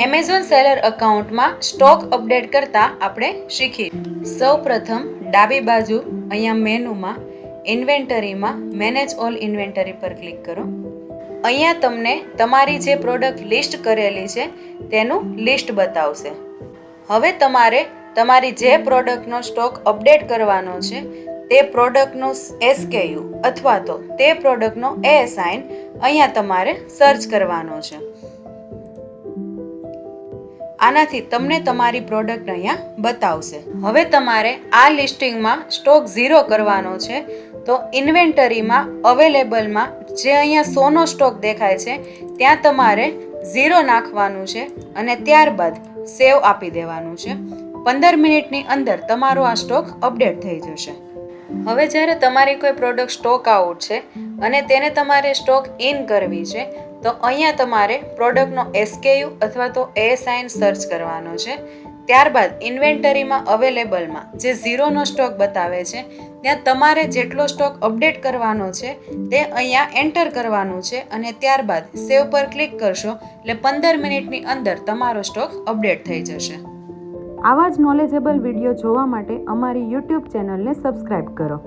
Amazon seller એકાઉન્ટમાં stock update કરતા આપણે શીખી. સૌપ્રથમ ડાબી બાજુ અહીંયા મેનુમાં ઇન્વેન્ટરીમાં મેનેજ ઓલ ઇન્વેન્ટરી પર ક્લિક કરો. અહીંયા તમને તમારી જે પ્રોડક્ટ લિસ્ટ કરેલી છે તેનું લિસ્ટ બતાવશે. હવે તમારે તમારી જે પ્રોડક્ટનો સ્ટોક અપડેટ કરવાનો છે તે પ્રોડક્ટનું SKU અથવા તો તે પ્રોડક્ટનો ASIN અહીંયા તમારે સર્ચ કરવાનો છે. આનાથી તમને તમારી પ્રોડક્ટ અહીંયા બતાવશે. હવે તમારે આ લિસ્ટિંગમાં સ્ટોક 0 કરવાનો છે તો ઇન્વેન્ટરીમાં અવેલેબલમાં જે અહીંયા 100નો સ્ટોક દેખાય છે ત્યાં તમારે 0 નાખવાનું છે અને ત્યારબાદ સેવ આપી દેવાનું છે. 15 મિનિટની અંદર તમારો આ સ્ટોક અપડેટ થઈ જશે. હવે જ્યારે તમારી કોઈ પ્રોડક્ટ સ્ટોક આઉટ છે અને તેને તમારે સ્ટોક ઇન કરવી છે તો અહીંયા તમારે પ્રોડક્ટનો SKU અથવા તો ASIN સર્ચ કરવાનો છે. ત્યારબાદ ઇન્વેન્ટરીમાં અવેલેબલમાં જે 0નો સ્ટોક બતાવે છે ત્યાં તમારે જેટલો સ્ટોક અપડેટ કરવાનો છે તે અહીંયા એન્ટર કરવાનું છે અને ત્યારબાદ સેવ પર ક્લિક કરશો એટલે 15 મિનિટની અંદર તમારો સ્ટોક અપડેટ થઈ જશે. આવા જ નોલેજેબલ વિડીયો જોવા માટે અમારી YouTube ચેનલને સબસ્ક્રાઇબ કરો.